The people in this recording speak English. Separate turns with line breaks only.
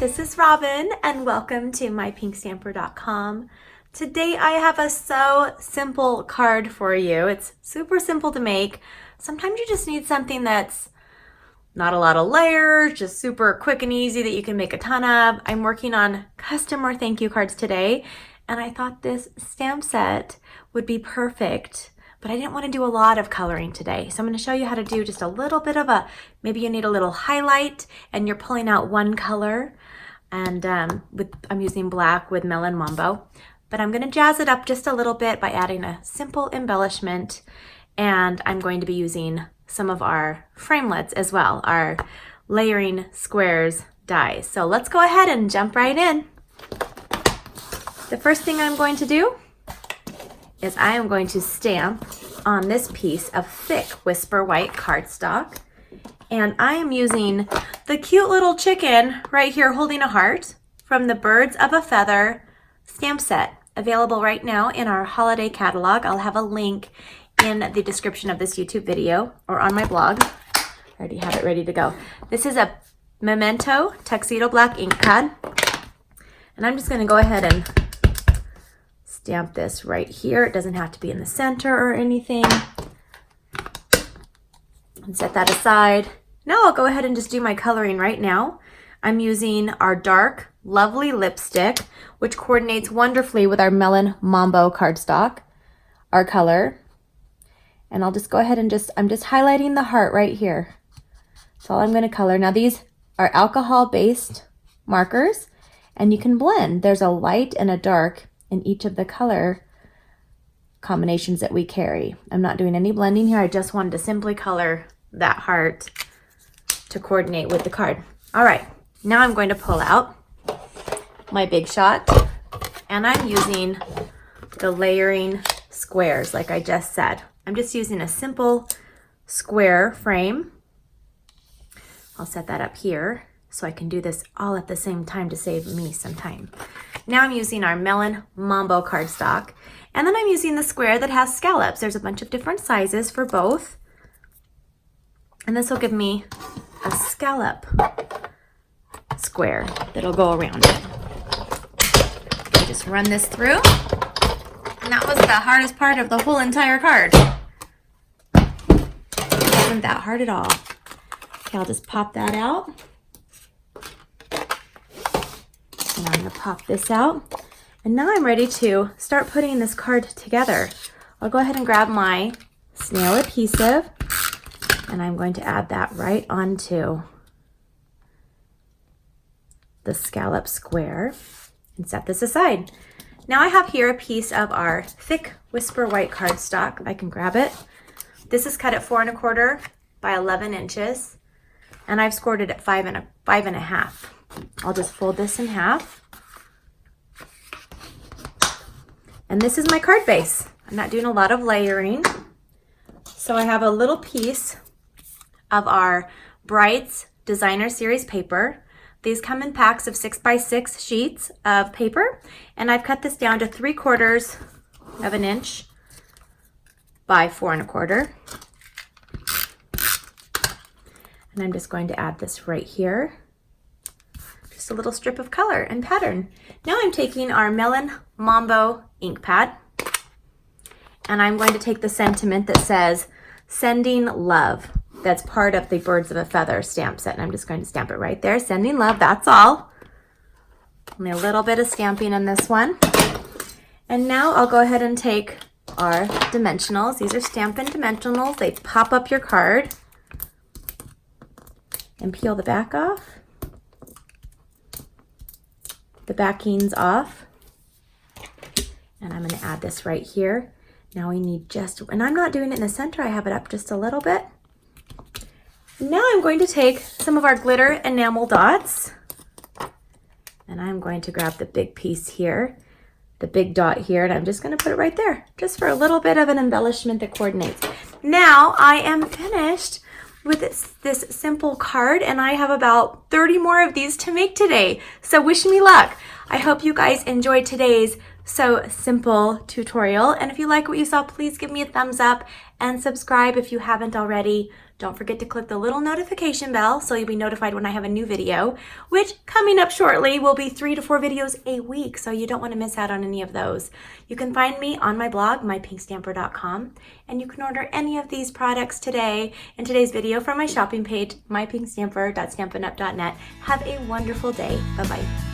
this is Robyn and welcome to mypinkstamper.com. Today I have a so simple card for you. It's super simple to make. Sometimes you just need something that's not a lot of layers, just super quick and easy that you can make a ton of. I'm working on custom or thank you cards today, and I thought this stamp set would be perfect, but I didn't want to do a lot of coloring today. So I'm going to show you how to do just a little bit of maybe you need a little highlight and you're pulling out one color, and I'm using black with Melon Mambo, but I'm going to jazz it up just a little bit by adding a simple embellishment, and I'm going to be using some of our framelits as well, our layering squares dies. So let's go ahead and jump right in. The first thing I'm going to do is I am going to stamp on this piece of thick Whisper White cardstock, and I am using the cute little chicken right here holding a heart from the Birds of a Feather stamp set, available right now in our holiday catalog. I'll have a link in the description of this YouTube video or on my blog. I already have it ready to go. This is a Memento Tuxedo Black ink pad, and I'm just going to go ahead and stamp this right here. It doesn't have to be in the center or anything. And set that aside. Now I'll go ahead and just do my coloring right now. I'm using our dark, lovely lipstick, which coordinates wonderfully with our Melon Mambo cardstock, our color. And I'll just go ahead and I'm just highlighting the heart right here. That's all I'm going to color. Now these are alcohol-based markers, and you can blend. There's a light and a dark in each of the color combinations that we carry. I'm not doing any blending here. I just wanted to simply color that heart to coordinate with the card. All right, now I'm going to pull out my Big Shot, and I'm using the layering squares like I just said. I'm just using a simple square frame. I'll set that up here so I can do this all at the same time to save me some time. Now I'm using our Melon Mambo cardstock, and then I'm using the square that has scallops. There's a bunch of different sizes for both, and this will give me a scallop square that'll go around it. I just run this through, and that was the hardest part of the whole entire card. It wasn't that hard at all. Okay, I'll just pop that out. And I'm going to pop this out. And now I'm ready to start putting this card together. I'll go ahead and grab my snail adhesive, and I'm going to add that right onto the scallop square and set this aside. Now I have here a piece of our thick Whisper White cardstock. I can grab it. This is cut at 4 1/4 by 11 inches, and I've scored it at 5 1/2. I'll just fold this in half. And this is my card base. I'm not doing a lot of layering. So I have a little piece of our Brights Designer Series paper. These come in packs of 6 by 6 sheets of paper, and I've cut this down to 3/4 of an inch by 4 1/4. And I'm just going to add this right here. Just a little strip of color and pattern. Now I'm taking our Melon Mambo ink pad, and I'm going to take the sentiment that says sending love. That's part of the Birds of a Feather stamp set, and I'm just going to stamp it right there. Sending love, that's all. Only a little bit of stamping in this one. And now I'll go ahead and take our dimensionals. These are Stampin' Dimensionals. They pop up your card and peel the back off. The backing's off. And I'm going to add this right here. Now we need and I'm not doing it in the center. I have it up just a little bit. Now I'm going to take some of our glitter enamel dots, and I'm going to grab the big piece here, the big dot here, and I'm just going to put it right there, just for a little bit of an embellishment that coordinates. Now I am finished with this simple card, and I have about 30 more of these to make today. So wish me luck. I hope you guys enjoyed today's so simple tutorial, and if you like what you saw, please give me a thumbs up and subscribe if you haven't already. Don't forget to click the little notification bell so you'll be notified when I have a new video, which coming up shortly will be 3 to 4 videos a week, so you don't want to miss out on any of those. You can find me on my blog, mypinkstamper.com, and you can order any of these products today in today's video from my shopping page, mypinkstamper.stampinup.net. Have a wonderful day. Bye-bye.